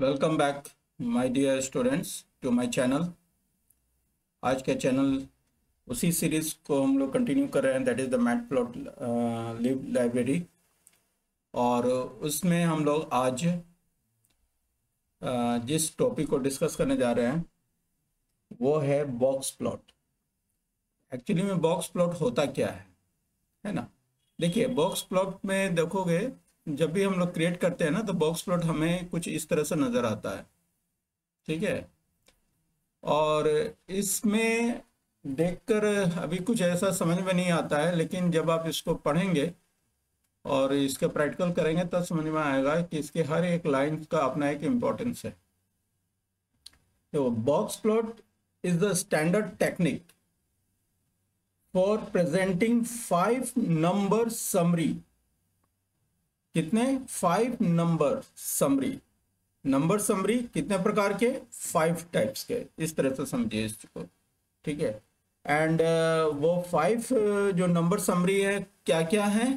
Welcome back my dear students to my channel. आज का channel उसी सीरीज को हम लोग कंटिन्यू कर रहे हैं, that is the matplotlib library. और उसमें हम लोग आज जिस टॉपिक को डिस्कस करने जा रहे हैं वो है बॉक्स प्लॉट। एक्चुअली में बॉक्स प्लॉट होता क्या है ना। देखिए, बॉक्स प्लॉट में देखोगे, जब भी हम लोग क्रिएट करते हैं ना तो बॉक्स प्लॉट हमें कुछ इस तरह से नज़र आता है, ठीक है। और इसमें देखकर अभी कुछ ऐसा समझ में नहीं आता है, लेकिन जब आप इसको पढ़ेंगे और इसके प्रैक्टिकल करेंगे तब समझ में आएगा कि इसके हर एक लाइन का अपना एक इम्पोर्टेंस है। तो box plot is the standard technique for presenting 5 number summary. कितने? 5 नंबर समरी। नंबर समरी कितने प्रकार के? 5 टाइप्स के। इस तरह से समझिए इसको, ठीक है। एंड वो 5 जो नंबर समरी है क्या क्या है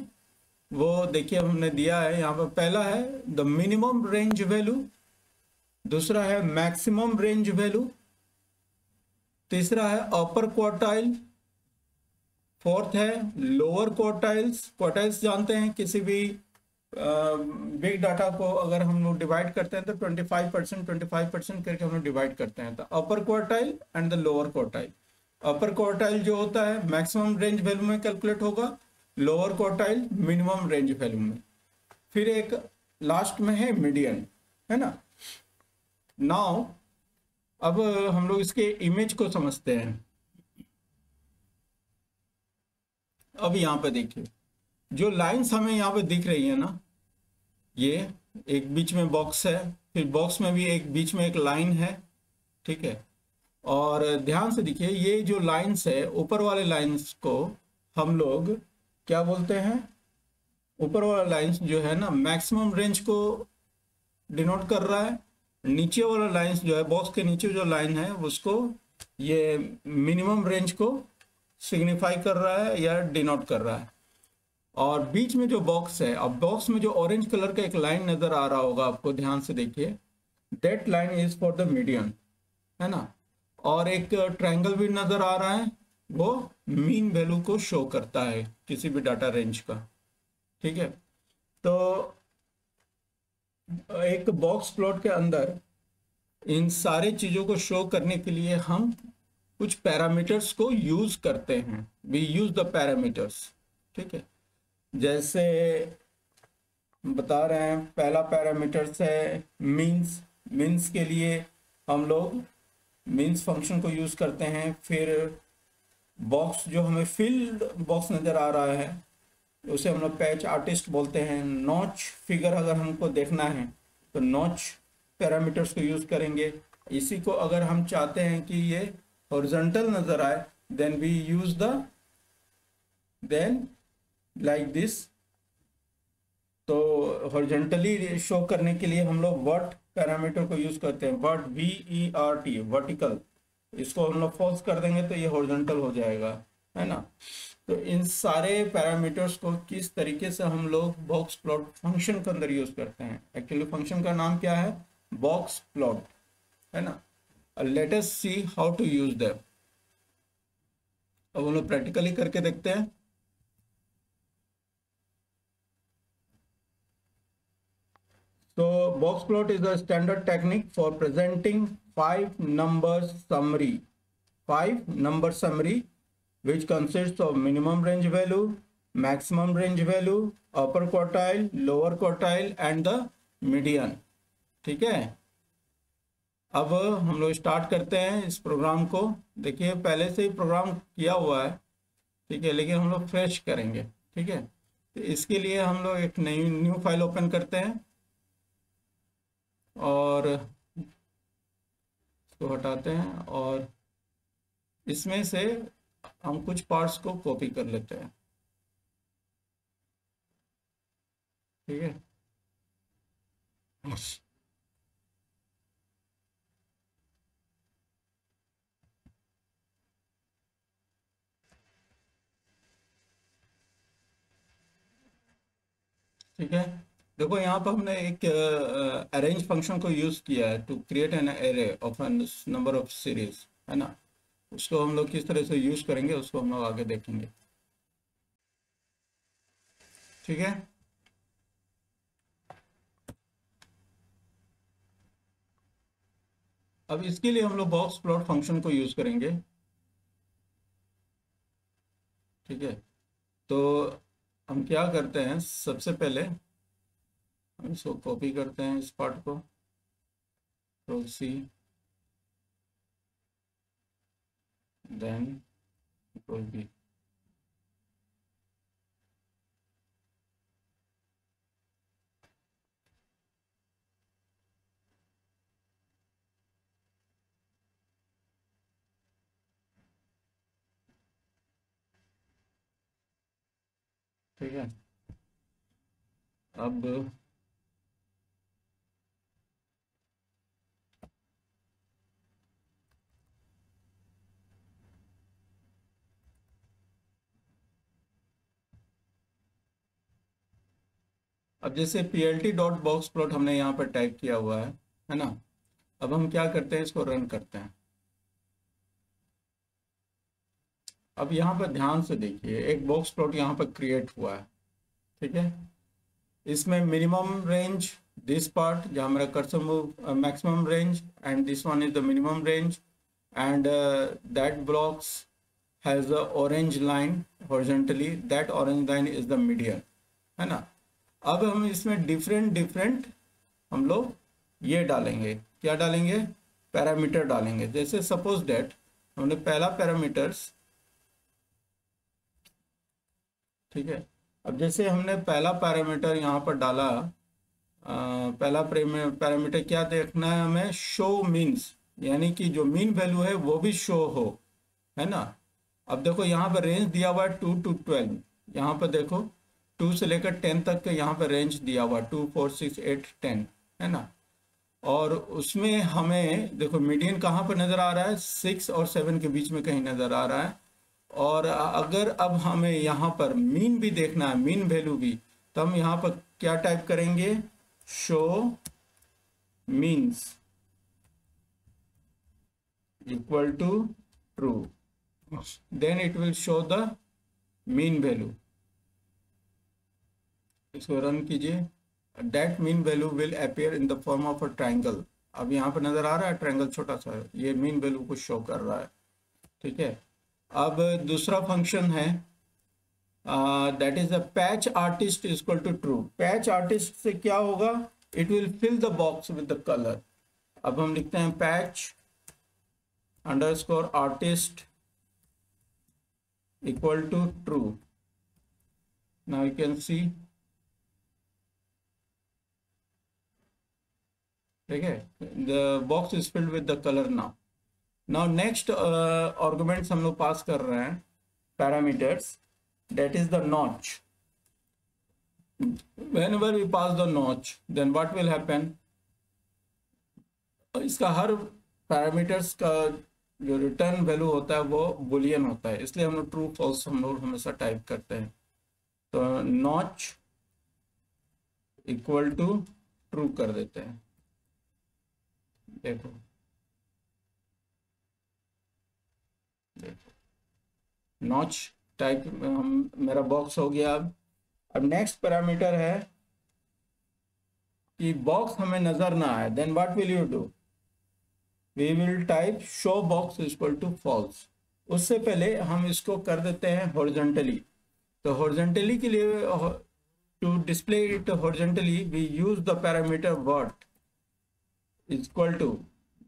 वो देखिए हमने दिया है यहाँ पर। पहला है द मिनिमम रेंज वैल्यू, दूसरा है मैक्सिमम रेंज वैल्यू, तीसरा है अपर क्वार्टाइल, फोर्थ है लोअर क्वार्टाइल्स। क्वार्टाइल्स जानते हैं, किसी भी बिग डाटा को अगर हम लोग डिवाइड करते हैं तो 25% 25% करके हम लोग डिवाइड करते हैं। तो अपर quartile and the lower quartile. Upper quartile जो होता है मैक्सिमम रेंज वैल्यू में कैलकुलेट होगा, lower quartile minimum range value में। फिर एक लास्ट में है मीडियन, है ना। नाउ अब हम लोग इसके इमेज को समझते हैं। अब यहाँ पे देखिए, जो लाइंस हमें यहाँ पे दिख रही है ना, ये एक बीच में बॉक्स है, फिर बॉक्स में भी एक बीच में एक लाइन है, ठीक है। और ध्यान से देखिए, ये जो लाइंस है, ऊपर वाले लाइंस को हम लोग क्या बोलते हैं? ऊपर वाला लाइंस जो है ना मैक्सिमम रेंज को डिनोट कर रहा है। नीचे वाला लाइंस जो है, बॉक्स के नीचे जो लाइन है उसको ये मिनिमम रेंज को सिग्निफाई कर रहा है या डिनोट कर रहा है। और बीच में जो बॉक्स है, अब बॉक्स में जो ऑरेंज कलर का एक लाइन नजर आ रहा होगा आपको, ध्यान से देखिए, that line is for the median, है ना। और एक ट्रायंगल भी नजर आ रहा है, वो मीन वैल्यू को शो करता है किसी भी डाटा रेंज का, ठीक है। तो एक बॉक्स प्लॉट के अंदर इन सारे चीजों को शो करने के लिए हम कुछ पैरामीटर्स को यूज करते हैं। वी यूज द पैरामीटर्स, ठीक है। जैसे बता रहे हैं, पहला पैरामीटर्स है मीन्स। मीन्स के लिए हम लोग मीन्स फंक्शन को यूज करते हैं। फिर बॉक्स जो हमें फिल्ड बॉक्स नजर आ रहा है उसे हम लोग पैच आर्टिस्ट बोलते हैं। नॉच फिगर अगर हमको देखना है तो नॉच पैरामीटर्स को यूज करेंगे। इसी को अगर हम चाहते हैं कि ये हॉरिजॉन्टल नजर आए, then we use the then like this. तो हॉरिजॉन्टली शो करने के लिए हम लोग वर्ट पैरामीटर को यूज करते हैं। वर्ट VERT, वर्टिकल। इसको हम लोग फॉल्स कर देंगे तो ये हॉरिजॉन्टल हो जाएगा, है ना। तो इन सारे पैरामीटर्स को किस तरीके से हम लोग बॉक्स प्लॉट फंक्शन के अंदर यूज करते हैं। एक्चुअली फंक्शन का नाम क्या है? बॉक्स प्लॉट, है ना। Let us see how to use them. अब हम लोग प्रैक्टिकली करके देखते हैं। So box plot is a standard technique for presenting 5 number summary. 5 number summary which consists of minimum range value, maximum range value, upper quartile, lower quartile and the median. ठीक है। अब हम लोग स्टार्ट करते हैं इस प्रोग्राम को। देखिए, पहले से ही प्रोग्राम किया हुआ है, ठीक है, लेकिन हम लोग फ्रेश करेंगे, ठीक है। तो इसके लिए हम लोग एक नई न्यू फाइल ओपन करते हैं और इसको हटाते हैं और इसमें से हम कुछ पार्ट्स को कॉपी कर लेते हैं, ठीक है। ठीक है। देखो यहाँ पर हमने एक अरेंज फंक्शन को यूज किया है to create an array of n number of series, है ना। उसको हम लोग किस तरह से यूज करेंगे उसको हम लोग आगे देखेंगे, ठीक है। अब इसके लिए हम लोग बॉक्स प्लॉट फंक्शन को यूज करेंगे, ठीक है। तो हम क्या करते हैं, सबसे पहले हम इसको कॉपी करते हैं इस पार्ट को, control C, then control B. ठीक है। अब जैसे plt डॉट बॉक्स प्लॉट हमने यहाँ पर टाइप किया हुआ है ना। अब हम क्या करते हैं, इसको रन करते हैं। अब यहाँ पर ध्यान से देखिए, एक बॉक्स प्लॉट यहाँ पर क्रिएट हुआ है, ठीक है। इसमें मिनिमम रेंज, दिस पार्ट जहाँ मेरा cursor move, maximum range, and this one is the minimum range, and that blocks has a orange line horizontally, that orange line is the median, है ना। अब हम इसमें डिफरेंट डिफरेंट हम लोग ये डालेंगे, क्या डालेंगे, पैरामीटर डालेंगे। जैसे सपोज डेट हमने पहला पैरामीटर्स, ठीक है। अब जैसे हमने पहला पैरामीटर यहाँ पर डाला, पहला पैरामीटर क्या देखना है हमें, शो मीन्स, यानी कि जो मीन वैल्यू है वो भी शो हो, है ना। अब देखो यहाँ पर रेंज दिया हुआ है 2 to 12, यहाँ पर देखो 2 से लेकर 10 तक का यहाँ पर रेंज दिया हुआ है, 2 4 6 8 10, है ना। और उसमें हमें देखो मीडियन कहाँ पर नज़र आ रहा है, 6 और 7 के बीच में कहीं नज़र आ रहा है। और अगर अब हमें यहाँ पर मीन भी देखना है, मीन वैल्यू भी, तो हम यहाँ पर क्या टाइप करेंगे, show means equal to true, then it will show the mean value. इसको रन कीजिए, that mean value will appear in the form of a triangle. अब यहाँ पर नजर आ रहा है ट्राइंगल छोटा सा है, ये मीन वैल्यू को शो कर रहा है, ठीक है। अब दूसरा फंक्शन है, that is the patch artist equal to true. Patch artist से क्या होगा, it will fill the box with the colour. अब हम लिखते हैं patch underscore artist equal to true. Now you can see, ठीक है, the box is filled with the colour now. Now next arguments हम लोग पास कर रहे हैं, parameters, that is the notch. Whenever we pass the notch, then what will happen, इसका हर parameters का जो रिटर्न वैल्यू होता है वो बुलियन होता है, इसलिए हम लोग ट्रू फॉल्स हम लोग हमेशा टाइप करते हैं। तो नॉच इक्वल टू ट्रू कर देते हैं। देखो देखो नॉच टाइप हम, मेरा बॉक्स हो गया। अब नेक्स्ट पैरामीटर है कि बॉक्स हमें नजर ना आए, then what will you do, we will type show box equal to false. उससे पहले हम इसको कर देते हैं हॉरिजॉन्टली। तो हॉरिजॉन्टली के लिए, to display it horizontally, we use the parameter vert equal to,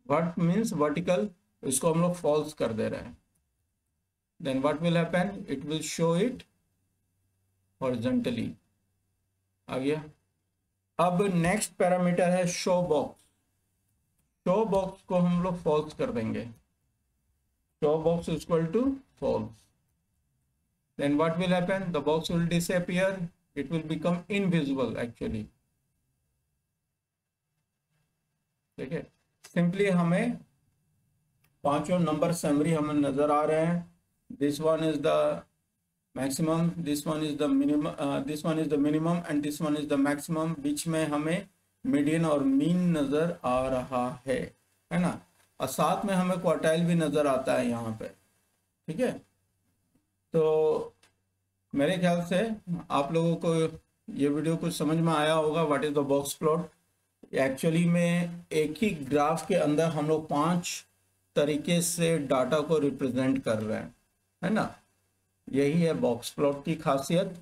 vert means vertical, इसको हम लोग फॉल्स कर दे रहे हैं। then what will happen, it will show it horizontally। आ गया। अब नेक्स्ट पैरामीटर है शो बॉक्स। शो बॉक्स को हम लोग फॉल्स कर देंगे, show box equal to false. then what will happen, the box will disappear, it will become invisible actually, ठीक है। सिंपली हमें पांचों नंबर समरी हमें नजर आ रहे हैं। This one is the maximum, this one is the minimum, this one is the minimum and this one is the maximum. बीच में हमें मीडियन और मीन नज़र आ रहा है ना, और साथ में हमें क्वार्टाइल भी नज़र आता है यहाँ पे, ठीक है। तो मेरे ख्याल से आप लोगों को ये वीडियो कुछ समझ में आया होगा, what is the box plot. Actually में एक ही ग्राफ के अंदर हम लोग 5 तरीके से डाटा को रिप्रेजेंट कर रहे हैं, है ना। यही है बॉक्स प्लॉट की खासियत।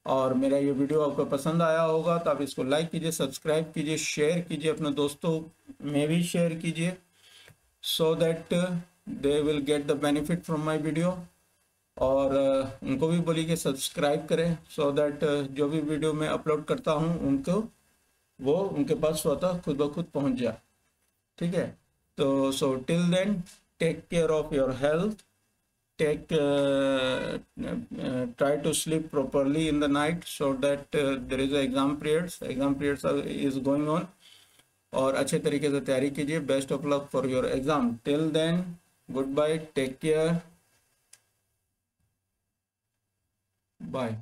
और मेरा ये वीडियो आपको पसंद आया होगा तो आप इसको लाइक कीजिए, सब्सक्राइब कीजिए, शेयर कीजिए, अपने दोस्तों में भी शेयर कीजिए, so that they will get the benefit from my video. और उनको भी बोलिए कि सब्सक्राइब करें, सो दैट जो भी वीडियो मैं अपलोड करता हूँ उनको वो उनके पास स्वतः खुद ब खुद पहुँच जाए, ठीक है। तो so till then, take care of your health, take try to sleep properly in the night, so that there is a exam periods is going on, और अच्छे तरीके से तैयारी कीजिए। Best of luck for your exam. Till then, goodbye, take care, bye.